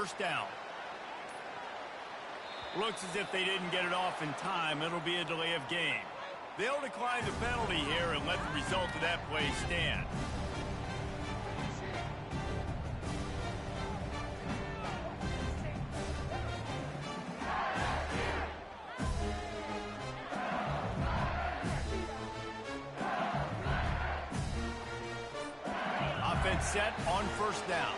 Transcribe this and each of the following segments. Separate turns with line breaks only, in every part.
first down. Looks as if they didn't get it off in time. It'll be a delay of game. They'll decline the penalty here and let the result of that play stand. Offense set on first down.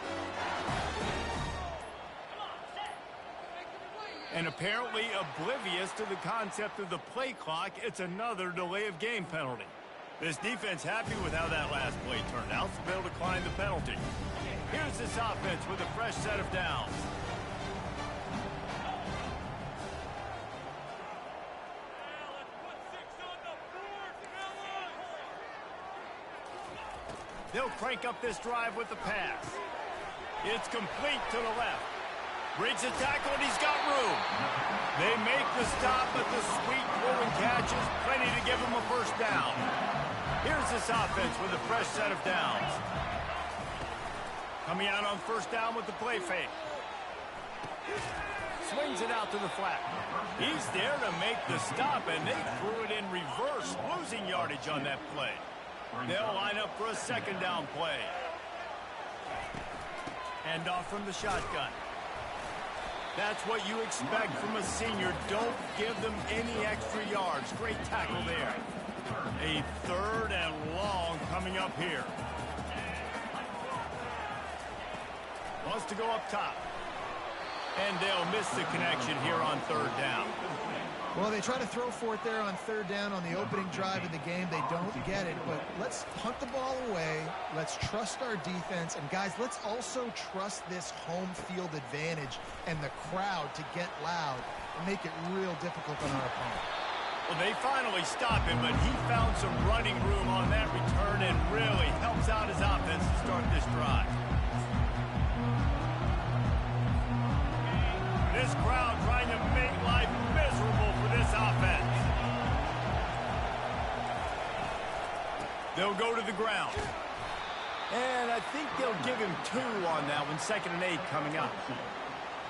And apparently oblivious to the concept of the play clock, it's another delay of game penalty. This defense happy with how that last play turned out, so they'll decline the penalty. Here's this offense with a fresh set of downs. They'll crank up this drive with the pass. It's complete to the left. Breaks the tackle, and he's got room. They make the stop, but the sweet throw and catch is plenty to give him a first down. Here's this offense with a fresh set of downs. Coming out on first down with the play fake. Swings it out to the flat. He's there to make the stop, and they threw it in reverse, losing yardage on that play. They'll line up for a second down play. Hand off from the shotgun. That's what you expect from a senior. Don't give them any extra yards. Great tackle there. A third and long coming up here. Wants to go up top. And they'll miss the connection here on third down.
Well, they try to throw for it there on third down on the opening drive of the game. They don't get it, but let's punt the ball away. Let's trust our defense. And, guys, let's also trust this home field advantage and the crowd to get loud and make it real difficult on our opponent.
Well, they finally stop him, but he found some running room on that return and really helps out his offense to start this drive. This crowd trying to make life miserable for this offense. They'll go to the ground. And I think they'll give him 2 on that one. 2nd and 8 coming up.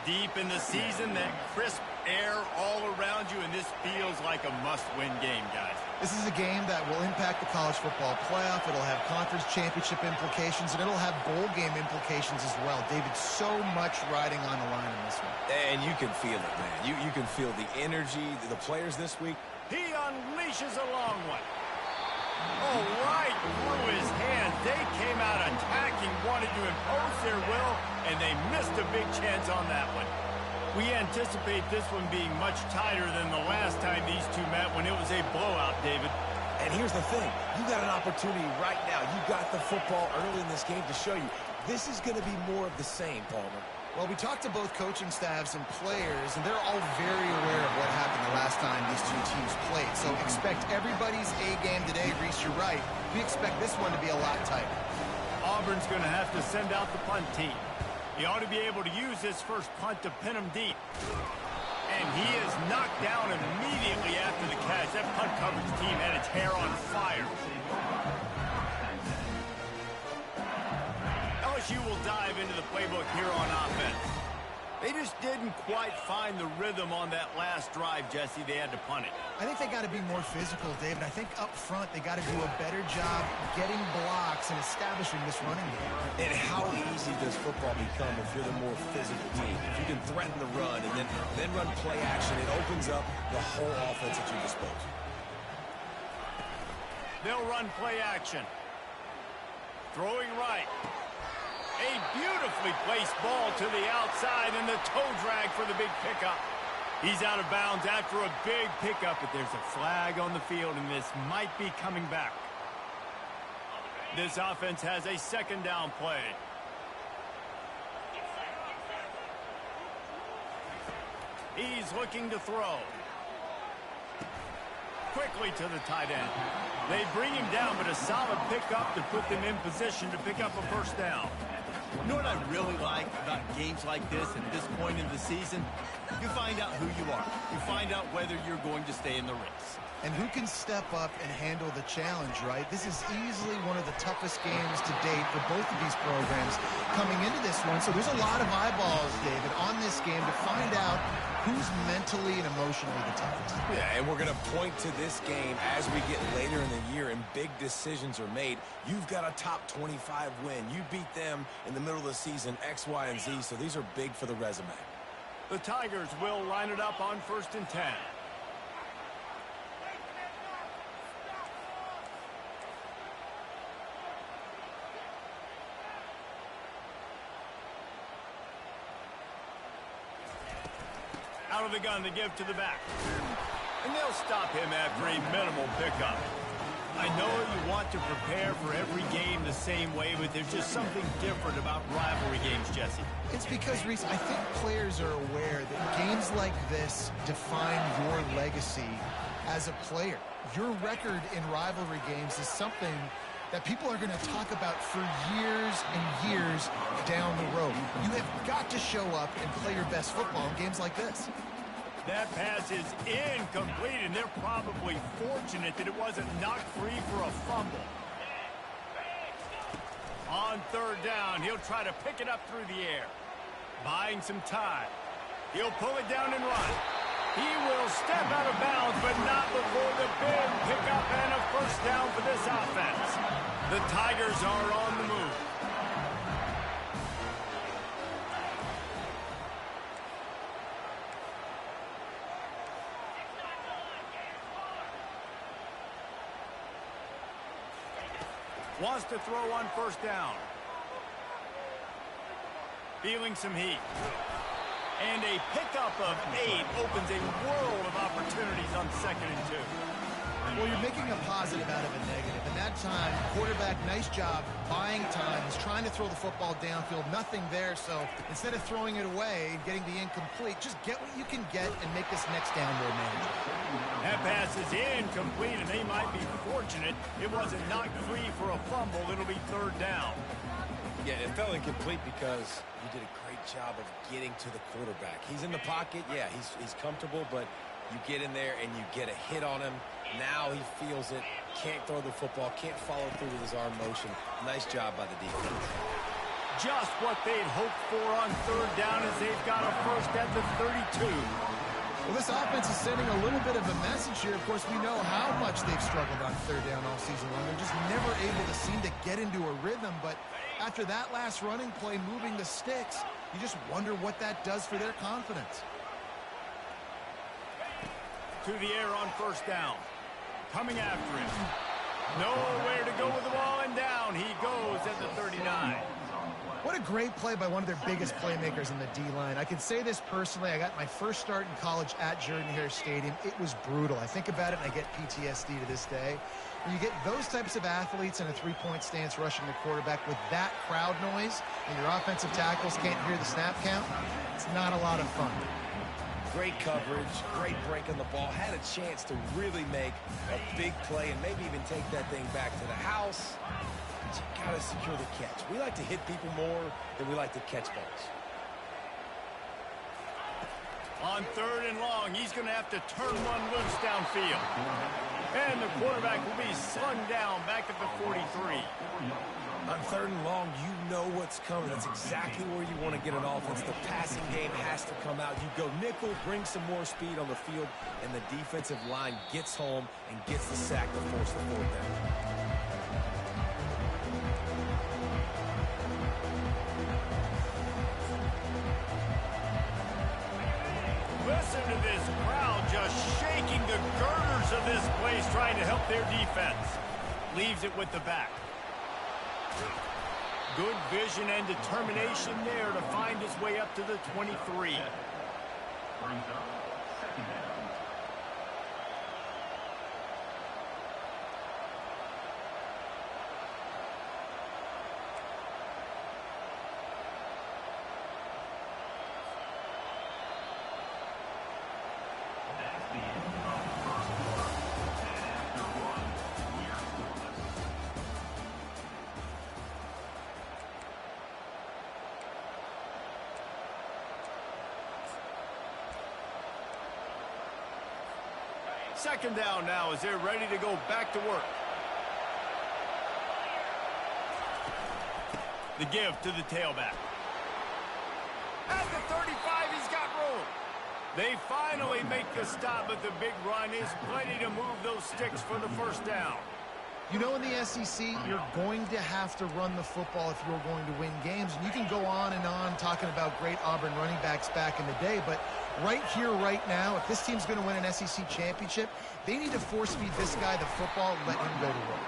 Deep in the season, that crisp air all around you, and this feels like a must-win game, guys.
This is a game that will impact the college football playoff. It'll have conference championship implications, and it'll have bowl game implications as well. David, so much riding on the line in this one.
And you can feel it, man. You can feel the energy, the players this week.
He unleashes a long one. Oh, right through his hand. They came out attacking, wanted to impose their will, and they missed a big chance on that one. We anticipate this one being much tighter than the last time these two met when it was a blowout, David.
And here's the thing. You got an opportunity right now. You got the football early in this game to show you. This is going to be more of the same, Palmer.
Well, we talked to both coaching staffs and players, and they're all very aware of what happened the last time these two teams played. So expect everybody's A game today. Reese, you're right. We expect this one to be a lot tighter.
Auburn's going to have to send out the punt team. He ought to be able to use this first punt to pin him deep. And he is knocked down immediately after the catch. That punt coverage team had its hair on fire. LSU will dive into the playbook here on offense. They just didn't quite find the rhythm on that last drive, Jesse. They had to punt it.
I think they got to be more physical, David. I think up front they got to do a better job getting blocks and establishing this running game.
And how easy does football become if you're the more physical team? If you can threaten the run and then run play action, it opens up the whole offense at your disposal.
They'll run play action. Throwing right. A beautifully placed ball to the outside and the toe drag for the big pickup. He's out of bounds after a big pickup, but there's a flag on the field, and this might be coming back. This offense has a second down play. He's looking to throw. Quickly to the tight end. They bring him down, but a solid pickup to put them in position to pick up a first down. You know what I really like about games like this at this point in the season? You find out who you are. You find out whether you're going to stay in the race.
And who can step up and handle the challenge, right? This is easily one of the toughest games to date for both of these programs coming into this one. So there's a lot of eyeballs, David, this game to find out who's mentally and emotionally the toughest.
Yeah, and we're going to point to this game as we get later in the year and big decisions are made. You've got a top 25 win. You beat them in the middle of the season, X, Y, and Z, so these are big for the resume.
The Tigers will line it up on 1st and 10. Out of the gun to give to the back. And they'll stop him after a minimal pickup. I know you want to prepare for every game the same way, but there's just something different about rivalry games, Jesse.
It's because, Reese, I think players are aware that games like this define your legacy as a player. Your record in rivalry games is something that people are going to talk about for years and years down the road. You have got to show up and play your best football in games like this.
That pass is incomplete, and they're probably fortunate that it wasn't knocked free for a fumble. On 3rd down, he'll try to pick it up through the air. Buying some time. He'll pull it down and run. He will step out of bounds, but not before the big pickup and a 1st down for this offense. The Tigers are on the move. Wants to throw on 1st down. Feeling some heat. And a pickup of 8 opens a world of opportunities on 2nd and 2.
Well, you're making a positive out of a negative. And that time, quarterback, nice job buying time. He's trying to throw the football downfield. Nothing there. So instead of throwing it away and getting the incomplete, just get what you can get and make this next down more manageable.
That pass is incomplete, and they might be fortunate it wasn't knocked free for a fumble. It'll be 3rd down.
Yeah, it felt incomplete because you did a great job of getting to the quarterback. He's in the pocket. Yeah, he's comfortable, but you get in there and you get a hit on him. Now he feels it, can't throw the football, can't follow through with his arm motion. Nice job by the defense.
Just what they'd hoped for on 3rd down as they've got a 1st at the 32.
Well, this offense is sending a little bit of a message here. Of course, we know how much they've struggled on 3rd down all season long. They're just never able to seem to get into a rhythm. But after that last running play, moving the sticks, you just wonder what that does for their confidence.
To the air on 1st down. Coming after him. Nowhere to go with the ball, and down he goes at the 39.
What a great play by one of their biggest playmakers in the D-line. I can say this personally. I got my first start in college at Jordan-Hare Stadium. It was brutal. I think about it, and I get PTSD to this day. When you get those types of athletes in a three-point stance rushing the quarterback with that crowd noise, and your offensive tackles can't hear the snap count, it's not a lot of fun.
Great coverage, great break on the ball. Had a chance to really make a big play and maybe even take that thing back to the house. But you got to secure the catch. We like to hit people more than we like to catch balls.
On 3rd and long, he's going to have to turn one loose downfield. And the quarterback will be slung down back at the 43.
On 3rd and long, you know what's coming. That's exactly where you want to get an offense. The passing game has to come out. You go nickel, bring some more speed on the field, and the defensive line gets home and gets the sack to force the 4th down.
Listen to this crowd just shaking the girders of this place, trying to help their defense. Leaves it with the back. Good vision and determination there to find his way up to the 23. Second down now as they're ready to go back to work. The give to the tailback. At the 35, he's got They finally make the stop, but the big run is plenty to move those sticks for the first down.
You know, in the SEC, you're going to have to run the football if you're going to win games. And you can go on and on talking about great Auburn running backs back in the day, but right here, right now, if this team's going to win an SEC championship, they need to force-feed this guy the football and let him go to work.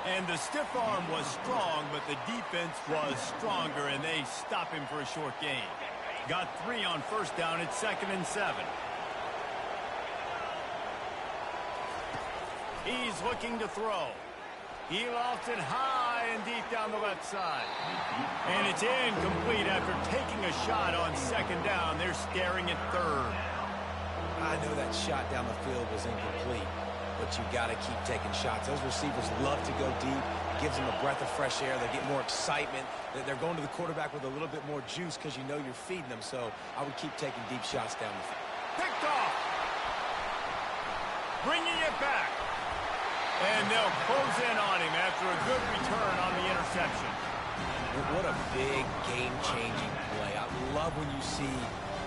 And the stiff arm was strong, but the defense was stronger, and they stop him for a short gain. Got 3 on first down. It's 2nd and 7. He's looking to throw. He lofts it high and deep down the left side. And it's incomplete after taking a shot on 2nd down. They're staring at 3rd.
I know that shot down the field was incomplete, but you got to keep taking shots. Those receivers love to go deep. It gives them a breath of fresh air. They get more excitement. They're going to the quarterback with a little bit more juice because you know you're feeding them. So I would keep taking deep shots down the field.
Picked off. Bringing it back. And they'll close in on him after a good return on the interception.
What a big game-changing play. I love when you see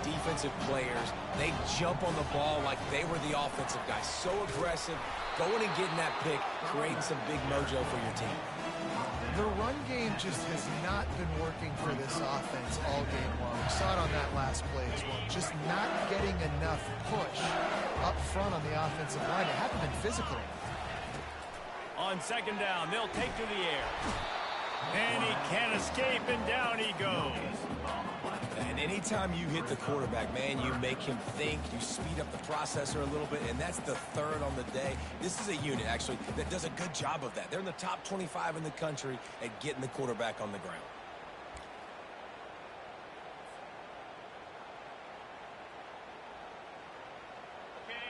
defensive players, they jump on the ball like they were the offensive guys. So aggressive, going and getting that pick, creating some big mojo for your team.
The run game just has not been working for this offense all game long. We saw it on that last play as well. Just not getting enough push up front on the offensive line. They haven't been physical.
On 2nd down, they'll take to the air. And he can't escape, and down he goes.
And anytime you hit the quarterback, man, you make him think, you speed up the processor a little bit, and that's the 3rd on the day. This is a unit, actually, that does a good job of that. They're in the top 25 in the country at getting the quarterback on the ground.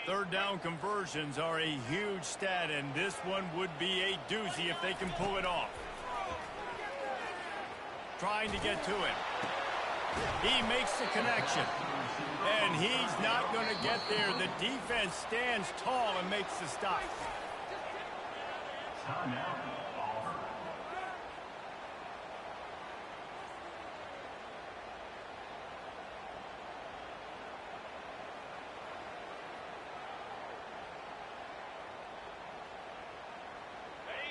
Third down conversions are a huge stat, and this one would be a doozy if they can pull it off. Trying to get to it. He makes the connection. And he's not going to get there. The defense stands tall and makes the stop.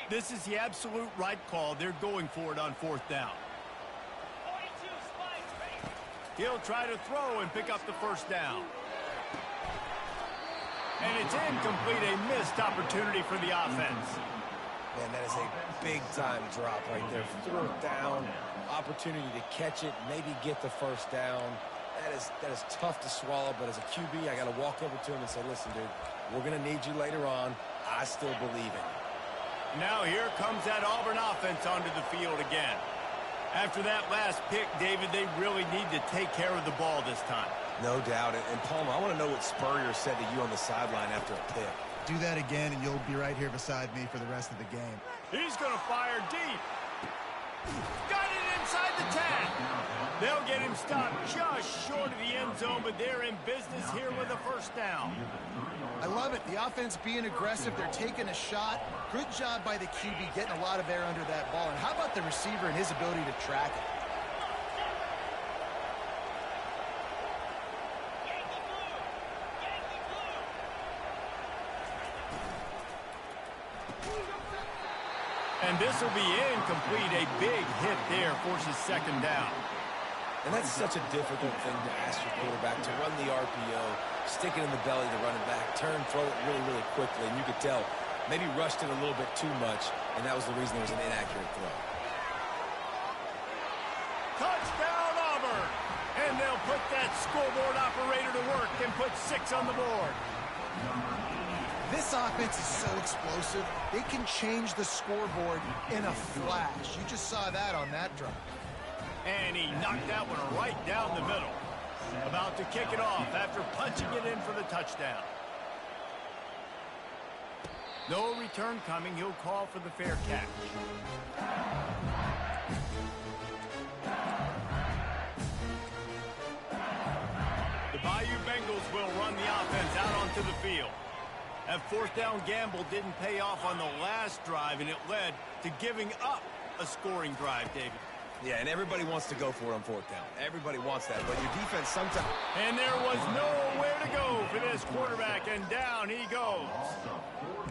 This is the absolute right call. They're going for it on 4th down. He'll try to throw and pick up the first down. And it's incomplete, a missed opportunity for the offense.
Man, that is a big-time drop right there. 4th down, opportunity to catch it, maybe get the first down. That is tough to swallow, but as a QB, I got to walk over to him and say, listen, dude, we're going to need you later on. I still believe in you.
Now here comes that Auburn offense onto the field again. After that last pick, David, they really need to take care of the ball this time.
No doubt. And Palmer, I want to know what Spurrier said to you on the sideline after a pick.
Do that again, and you'll be right here beside me for the rest of the game.
He's going to fire deep. Got it inside the 10. They'll get him stopped just short of the end zone, but they're in business here with a first down.
I love it. The offense being aggressive. They're taking a shot. Good job by the QB getting a lot of air under that ball. And how about the receiver and his ability to track it?
And this will be incomplete. A big hit there forces 2nd down.
And that's such a difficult thing to ask your quarterback, to run the RPO, stick it in the belly of the running back, turn, throw it really, really quickly. And you could tell, maybe rushed it a little bit too much, and that was the reason it was an inaccurate throw.
Touchdown, Auburn! And they'll put that scoreboard operator to work and put 6 on the board.
This offense is so explosive, they can change the scoreboard in a flash. You just saw that on that drive.
And he knocked that one right down the middle. About to kick it off after punching it in for the touchdown. No return coming. He'll call for the fair catch. The Bayou Bengals will run the offense out onto the field. That 4th down gamble didn't pay off on the last drive, and it led to giving up a scoring drive, David.
Yeah, and everybody wants to go for it on fourth down. Everybody wants that, but your defense sometimes...
And there was nowhere to go for this quarterback, and down he goes.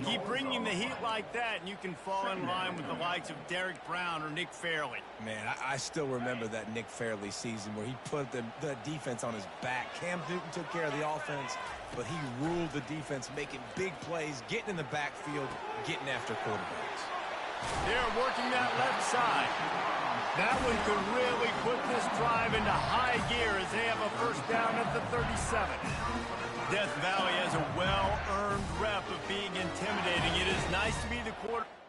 Keep bringing the heat like that, and you can fall in line with the likes of Derek Brown or Nick Fairley.
Man, I still remember that Nick Fairley season where he put the defense on his back. Cam Newton took care of the offense, but he ruled the defense, making big plays, getting in the backfield, getting after quarterbacks.
They're working that left side. That one could really put this drive into high gear as they have a first down at the 37. Death Valley has a well-earned rep of being intimidating. It is nice to be the quarterback.